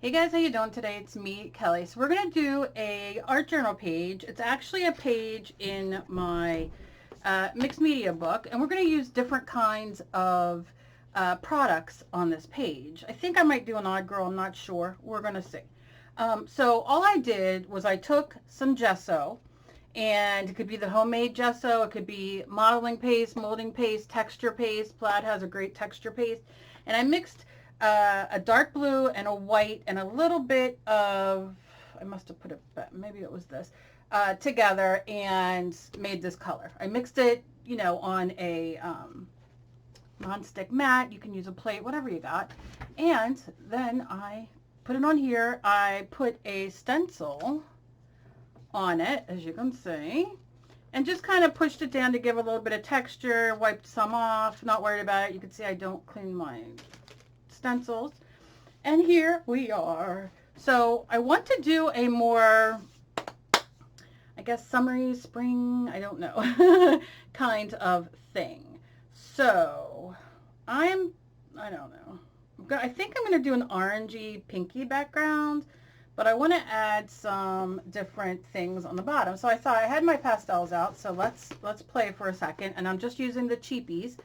Hey guys, how you doing today? It's me, Kelly. So we're going to do a art journal page. It's actually a page in my mixed media book, and we're going to use different kinds of products on this page. I think I might do an odd girl. I'm not sure. We're going to see. So all I did was I took some gesso, and it could be the homemade gesso. It could be modeling paste, molding paste, texture paste. Plaid has a great texture paste. And I mixed a dark blue and a white and a little bit of, I must have put it back, maybe it was this, together and made this color. I mixed it, you know, on a non-stick mat. You can use a plate, whatever you got. And then I put it on here. I put a stencil on it, as you can see, and just kind of pushed it down to give a little bit of texture, wiped some off, not worried about it. You can see I don't clean my stencils. And here we are. So I want to do a more, I guess, summery, spring, I don't know, kind of thing. So I don't know. I think I'm going to do an orangey pinky background, but I want to add some different things on the bottom. So I thought I had my pastels out, so let's play for a second. And I'm just using the cheapies.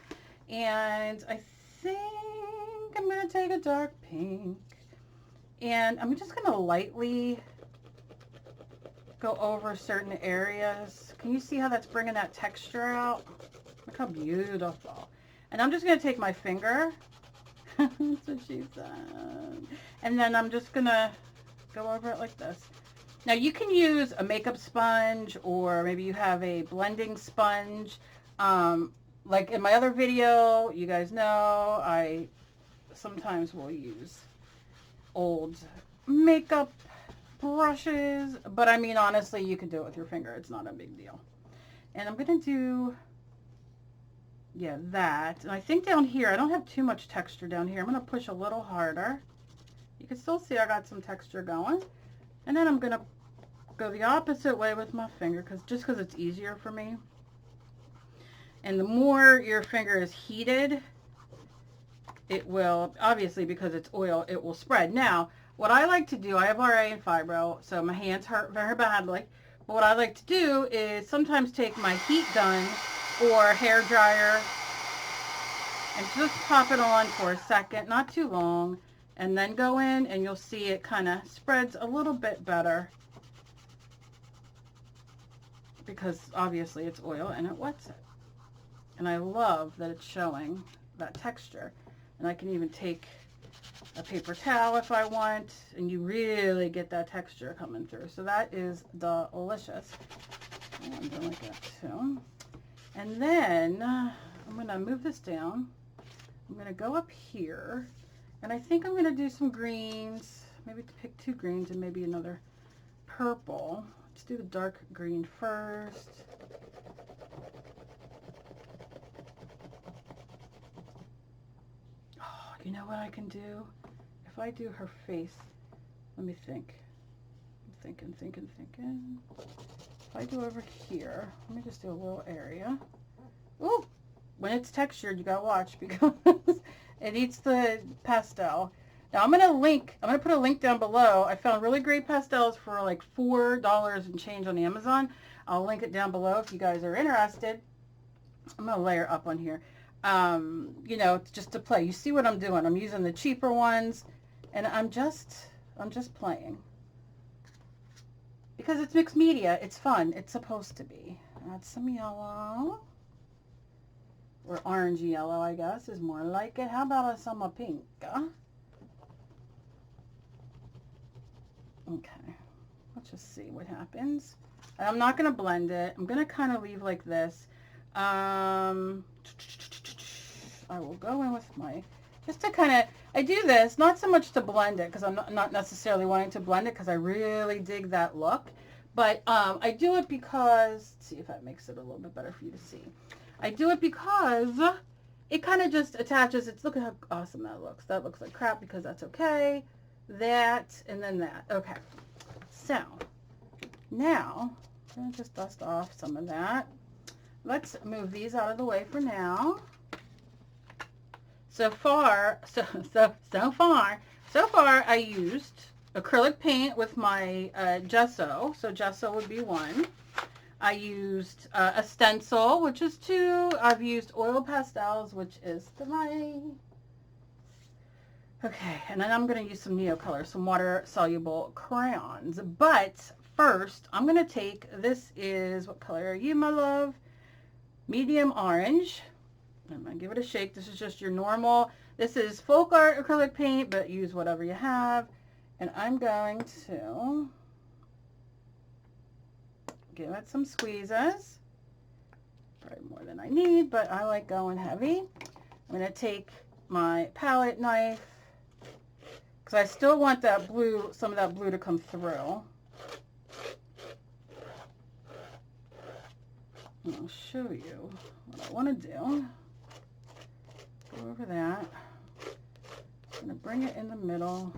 And I think I'm going to take a dark pink. And I'm just going to lightly go over certain areas. Can you see how that's bringing that texture out? Look how beautiful. And I'm just going to take my finger. That's what she said. And then I'm just going to go over it like this. Now you can use a makeup sponge, or maybe you have a blending sponge. Like in my other video, you guys know I sometimes will use old makeup brushes, but I mean, honestly, you can do it with your finger. It's not a big deal. And I'm going to do, yeah, that. And I think down here, I don't have too much texture down here. I'm going to push a little harder. You can still see I got some texture going. And then I'm going to go the opposite way with my finger, just because it's easier for me. And the more your finger is heated, it will, obviously because it's oil, it will spread. Now, what I like to do, I have RA and fibro, so my hands hurt very badly. But what I like to do is sometimes take my heat gun or hair dryer and just pop it on for a second, not too long, and then go in and you'll see it kind of spreads a little bit better because obviously it's oil and it wets it. And I love that it's showing that texture. And I can even take a paper towel if I want, and you really get that texture coming through. So that is delicious. Oh, I'm doing like that too. And then I'm going to move this down. I'm going to go up here, and I think I'm going to do some greens. Maybe pick 2 greens and maybe another purple. Let's do the dark green first. You know what I can do? If I do her face, let me think. I'm thinking. If I do over here, let me just do a little area. Ooh, when it's textured, you gotta watch because it eats the pastel. Now I'm gonna put a link down below. I found really great pastels for like $4 and change on Amazon. I'll link it down below if you guys are interested. I'm gonna layer up on here. You know, it's just to play. You see what I'm doing. I'm using the cheaper ones, and I'm just playing. Because it's mixed media, it's fun. It's supposed to be. Add some yellow. Or orangey yellow, I guess, is more like it. How about some pink? Okay. Let's just see what happens. And I'm not going to blend it. I'm going to kind of leave like this. I will go in with my, just to kind of, I do this, not so much to blend it, because I'm not necessarily wanting to blend it, because I really dig that look. But I do it because, let's see if that makes it a little bit better for you to see. I do it because it kind of just attaches, look at how awesome that looks. That looks like crap because that's okay. That, and then that. Okay. So, now, I'm going to just dust off some of that. Let's move these out of the way for now. So far, So far I used acrylic paint with my gesso, so gesso would be 1. I used a stencil, which is 2. I've used oil pastels, which is 3. Okay, and then I'm going to use some Neocolor, some water-soluble crayons. But first, I'm going to take, this is, what color are you, my love? Medium orange. I'm going to give it a shake. This is just your normal, this is folk art acrylic paint, but use whatever you have. And I'm going to give it some squeezes. Probably more than I need, but I like going heavy. I'm going to take my palette knife, because I still want that blue, some of that blue to come through. And I'll show you what I want to do. Go over that. I'm going to bring it in the middle.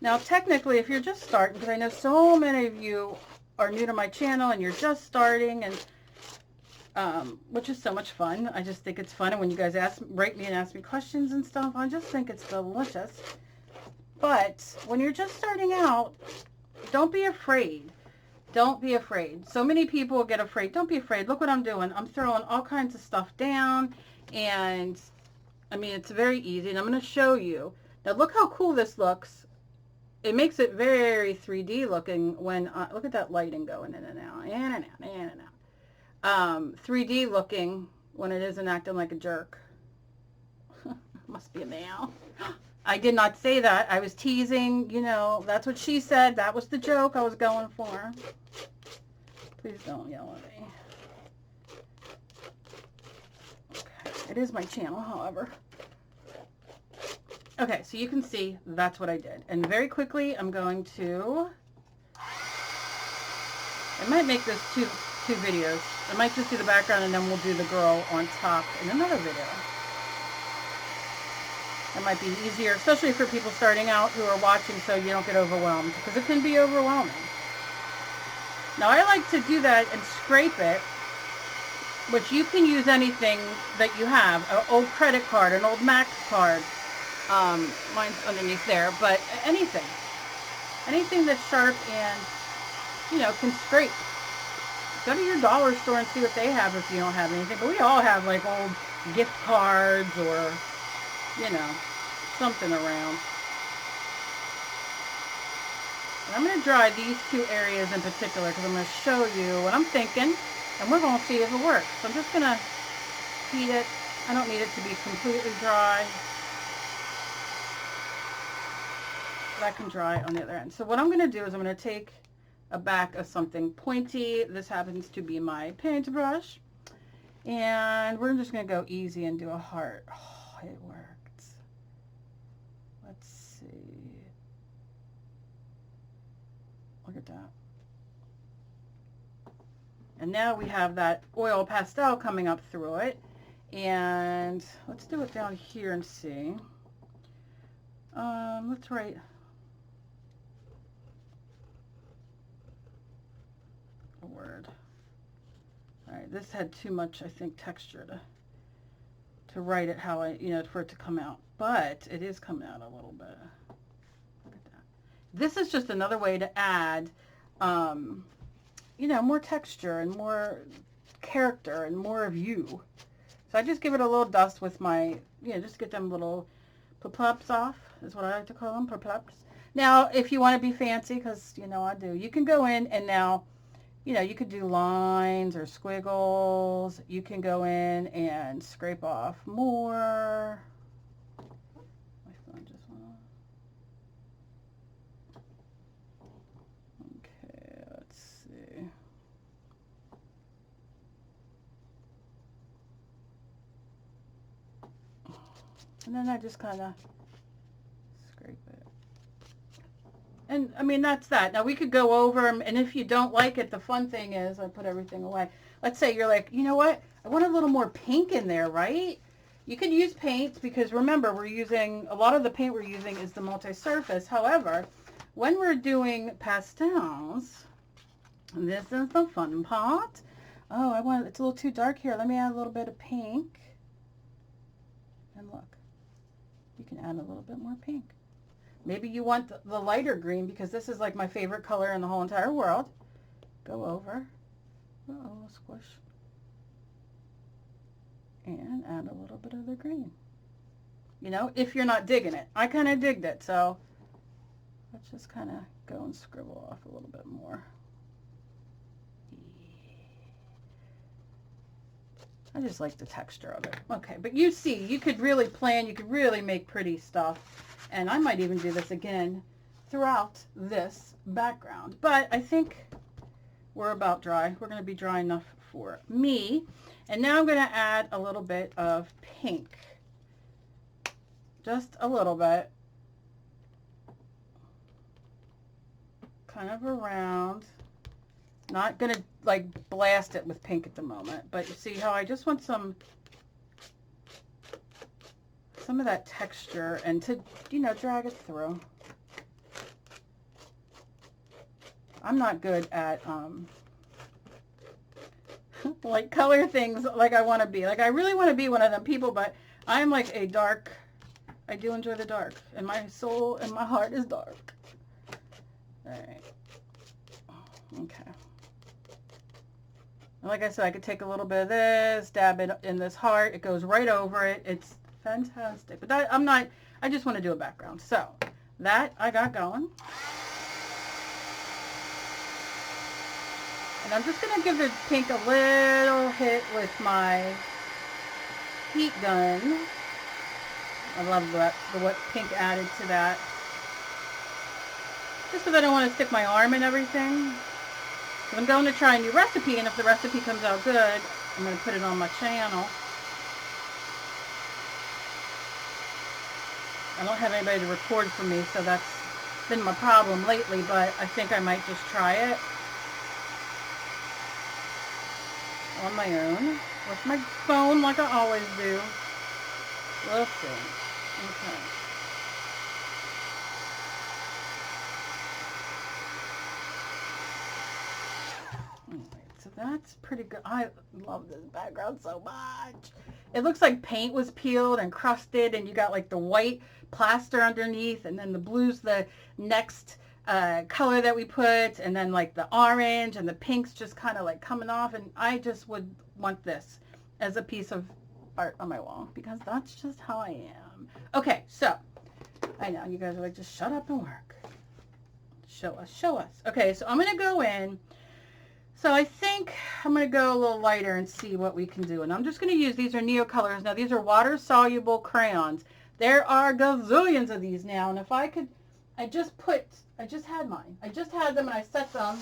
Now, technically, if you're just starting, because I know so many of you are new to my channel and you're just starting, and which is so much fun. I just think it's fun, and when you guys write me and ask me questions and stuff, I just think it's delicious. But when you're just starting out, don't be afraid. Don't be afraid. So many people get afraid. Don't be afraid. Look what I'm doing. I'm throwing all kinds of stuff down, and I mean, it's very easy, and I'm going to show you. Now, look how cool this looks. It makes it very 3D looking when, look at that lighting going in and out, in and out, in and out. 3D looking when it isn't acting like a jerk. Must be a male. I did not say that. I was teasing, you know, that's what she said. That was the joke I was going for. Please don't yell at me. Okay, it is my channel, however. Okay, so you can see that's what I did. And very quickly, I'm going to, I might make this two videos. I might just do the background and then we'll do the girl on top in another video. That might be easier, especially for people starting out who are watching, so you don't get overwhelmed, because it can be overwhelming. Now, I like to do that and scrape it, which you can use anything that you have, an old credit card, an old Max card. Mine's underneath there, but anything that's sharp and, you know, can scrape. Go to your dollar store and see what they have if you don't have anything. But we all have like old gift cards or, you know, something around. And I'm going to dry these 2 areas in particular because I'm going to show you what I'm thinking, and we're going to see if it works. So I'm just going to heat it. I don't need it to be completely dry. But I can dry on the other end. So what I'm going to do is I'm going to take a back of something pointy. This happens to be my paintbrush. And we're just going to go easy and do a heart. Oh, it worked. Let's see. Look at that. And now we have that oil pastel coming up through it. And let's do it down here and see. Let's write a word. All right, this had too much, I think, texture to write it how I, you know, for it to come out. But it is coming out a little bit. Look at that. This is just another way to add, you know, more texture and more character and more of you. So I just give it a little dust with my, you know, just get them little pop-ups off, is what I like to call them, pop-ups. Now, if you want to be fancy, because, you know, I do, you can go in and now, you know, you could do lines or squiggles. You can go in and scrape off more. My phone just went off. Okay, let's see. And then I just kind of scrape it. And I mean, that's that. Now we could go over them, and if you don't like it, the fun thing is I put everything away. Let's say you're like, you know what? I want a little more pink in there, right? You could use paints because remember, we're using, a lot of the paint we're using is the multi-surface. However, when we're doing pastels, this is the fun part. Oh, it's a little too dark here. Let me add a little bit of pink. And look, you can add a little bit more pink. Maybe you want the lighter green because this is like my favorite color in the whole entire world. Go over, squish, and add a little bit of the green. You know, if you're not digging it. I kind of digged it, so let's just kind of go and scribble off a little bit more. I just like the texture of it. Okay, but you see, you could really plan, you could really make pretty stuff. And I might even do this again throughout this background. But I think we're about dry. We're going to be dry enough for me. And now I'm going to add a little bit of pink. Just a little bit. Kind of around. Not going to like blast it with pink at the moment, but you see how I just want some of that texture and to, you know, drag it through. I'm not good at like color things like I want to be. Like I really want to be one of them people, but I'm like a dark, I do enjoy the dark, and my soul and my heart is dark. All right. Okay. Like I said, I could take a little bit of this, dab it in this heart. It goes right over it. It's fantastic. But that, I just want to do a background. So that I got going. And I'm just going to give the pink a little hit with my heat gun. I love what pink added to that. Just because I don't want to stick my arm in everything. I'm going to try a new recipe, and if the recipe comes out good, I'm going to put it on my channel. I don't have anybody to record for me, so that's been my problem lately, but I think I might just try it on my own with my phone like I always do. Let's see. Okay. So that's pretty good. I love this background so much. It looks like paint was peeled and crusted, and you got like the white plaster underneath, and then the blue's the next color that we put, and then like the orange and the pink's just kind of like coming off, and I just would want this as a piece of art on my wall because that's just how I am. Okay, so I know you guys are like, just shut up and work. Show us, show us. Okay, so I'm gonna go in. So I think I'm going to go a little lighter and see what we can do. And I'm just going to use, these are Neo Colors. Now these are water-soluble crayons. There are gazillions of these now. And if I could, I just had mine. I just had them and I set them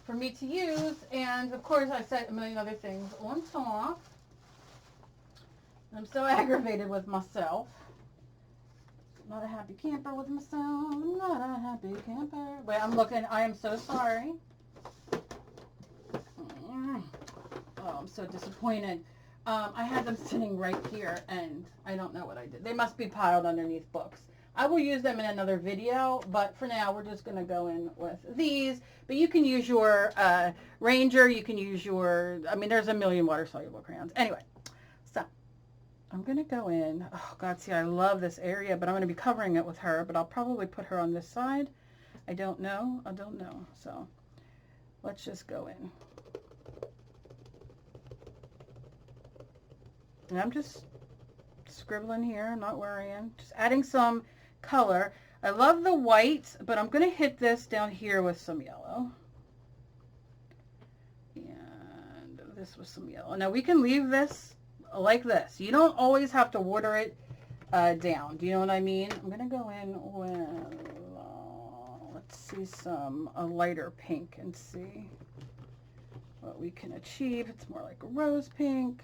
for me to use. And of course I set a million other things on top. I'm so aggravated with myself. Not a happy camper with myself. Not a happy camper. Wait, I'm looking. I am so sorry. Oh, I'm so disappointed. I had them sitting right here, and I don't know what I did. They must be piled underneath books. I will use them in another video, but for now, we're just going to go in with these. But you can use your Ranger. You can use your, I mean, there's a million water-soluble crayons. Anyway, so I'm going to go in. Oh, God, see, I love this area, but I'm going to be covering it with her, but I'll probably put her on this side. I don't know. I don't know. So let's just go in. And I'm just scribbling here, I'm not worrying. Just adding some color. I love the white, but I'm going to hit this down here with some yellow. And this with some yellow. Now we can leave this like this. You don't always have to water it down. Do you know what I mean? I'm going to go in with, let's see, a lighter pink and see what we can achieve. It's more like a rose pink.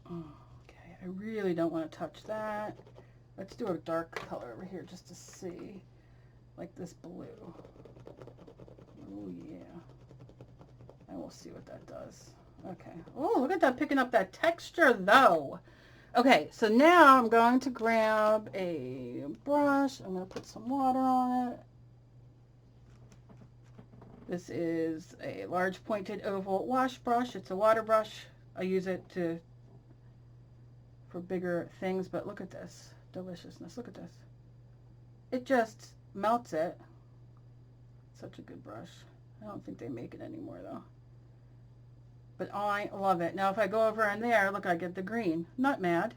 Okay, I really don't want to touch that. Let's do a dark color over here just to see, like this blue. Oh yeah. And we'll see what that does. Okay. Oh, look at that, picking up that texture though. Okay, so now I'm going to grab a brush. I'm going to put some water on it. This is a large pointed oval wash brush. It's a water brush. I use it for bigger things, but look at this deliciousness. Look at this. It just melts it. Such a good brush. I don't think they make it anymore though. But I love it. Now if I go over in there, look, I get the green. Not mad.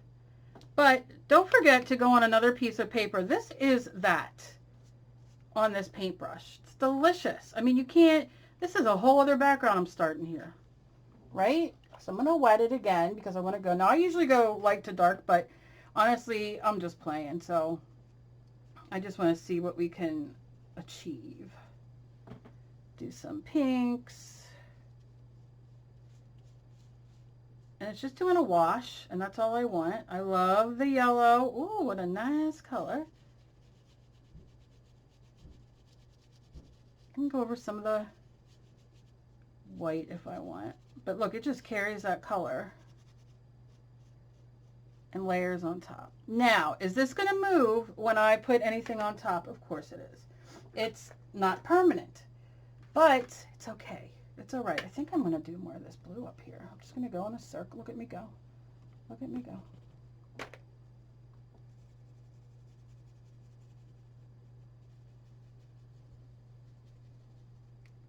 But don't forget to go on another piece of paper. This is that on this paintbrush. It's delicious. I mean, you can't, this is a whole other background I'm starting here. Right? So I'm going to wet it again because I want to go. Now I usually go light to dark, but honestly, I'm just playing. So I just want to see what we can achieve. Do some pinks. And it's just doing a wash, and that's all I want. I love the yellow. Ooh, what a nice color. I can go over some of the white if I want. But look, it just carries that color and layers on top. Now, is this going to move when I put anything on top? Of course it is. It's not permanent, but it's okay. It's all right. I think I'm going to do more of this blue up here. I'm just going to go in a circle. Look at me go. Look at me go.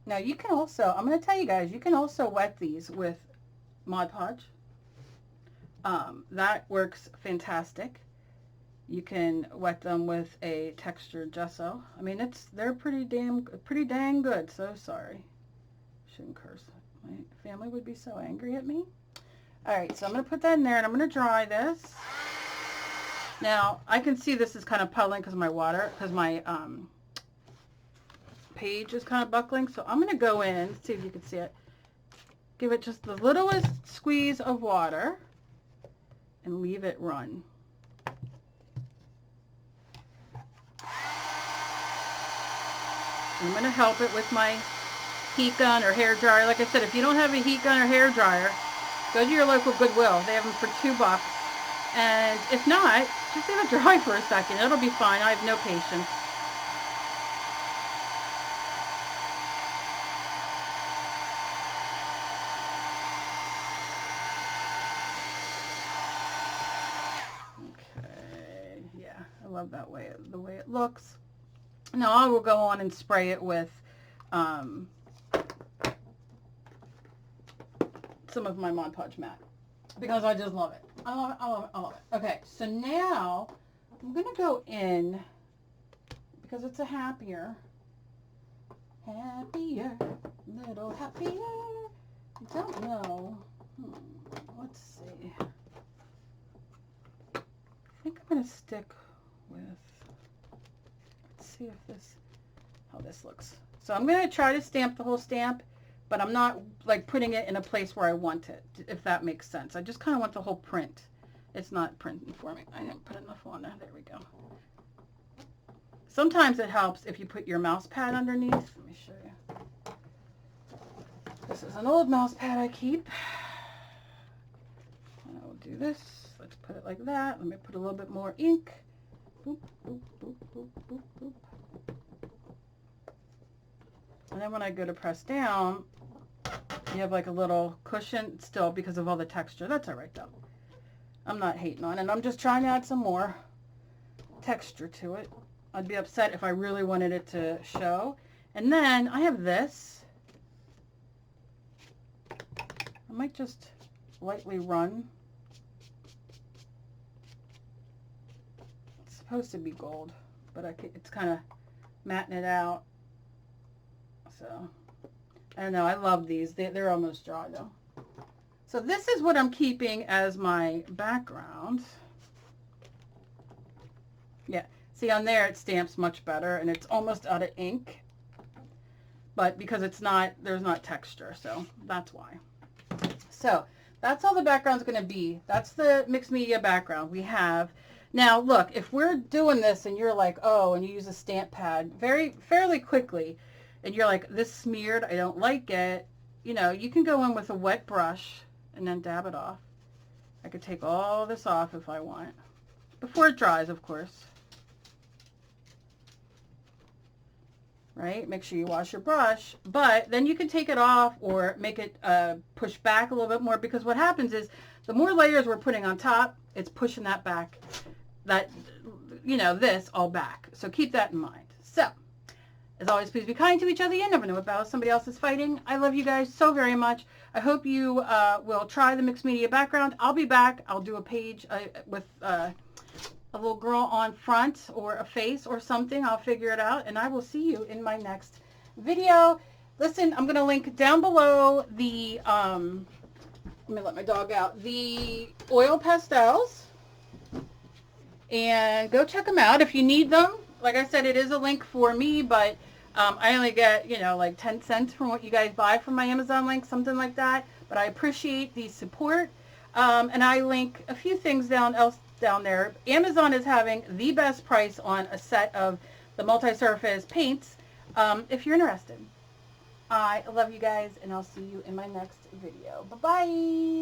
Now you can also, I'm going to tell you guys, you can also wet these with Mod Podge. That works fantastic. You can wet them with a textured gesso. I mean, they're pretty dang good. So sorry. Shouldn't curse. My family would be so angry at me. All right, so I'm going to put that in there, and I'm going to dry this. Now, I can see this is kind of puddling because of my water, because my page is kind of buckling. So I'm going to go in, see if you can see it. Give it just the littlest squeeze of water and leave it run. I'm going to help it with my heat gun or hair dryer. Like I said, if you don't have a heat gun or hair dryer, go to your local Goodwill. They have them for $2. And if not, just leave it dry for a second. It'll be fine. I have no patience. Okay, yeah, I love that way, the way it looks. Now I will go on and spray it with some of my Mod Podge matte because I just love it. I love it, I love it, I love it. Okay, so now I'm going to go in because it's a happier, little happier. I don't know. Let's see. I think I'm going to stick with, let's see if this, how this looks. So I'm going to try to stamp the whole stamp, but I'm not like putting it in a place where I want it, if that makes sense. I just kind of want the whole print. It's not printing for me. I didn't put enough on there. There we go. Sometimes it helps if you put your mouse pad underneath. Let me show you. This is an old mouse pad I keep. I will do this. Let's put it like that. Let me put a little bit more ink. Boop, boop, boop, boop, boop, boop. And then when I go to press down, you have like a little cushion still because of all the texture. That's all right though. I'm not hating on it. I'm just trying to add some more texture to it. I'd be upset if I really wanted it to show. And then I have this. I might just lightly run. It's supposed to be gold, but it's kind of matting it out. So, I don't know. I love these. They're almost dry though. So this is what I'm keeping as my background. Yeah. See on there it stamps much better and it's almost out of ink. But because it's not, there's not texture, so that's why. So that's all the background's going to be. That's the mixed media background we have. Now look, if we're doing this and you're like, oh, and you use a stamp pad fairly quickly, and you're like, this smeared, I don't like it, you know, you can go in with a wet brush and then dab it off. I could take all this off if I want. Before it dries, of course. right? Make sure you wash your brush, but then you can take it off or make it push back a little bit more, because what happens is the more layers we're putting on top, it's pushing that back, that, you know, this all back. So keep that in mind. So, as always, please be kind to each other. You never know what battle somebody else is fighting. I love you guys so very much. I hope you will try the mixed media background. I'll be back. I'll do a page with a little girl on front or a face or something. I'll figure it out, and I will see you in my next video. Listen, I'm going to link down below the, let me let my dog out, the oil pastels, and go check them out if you need them. Like I said, it is a link for me, but I only get, you know, like 10 cents from what you guys buy from my Amazon link, something like that. But I appreciate the support. And I link a few things down there. Amazon is having the best price on a set of the multi-surface paints if you're interested. I love you guys, and I'll see you in my next video. Bye-bye.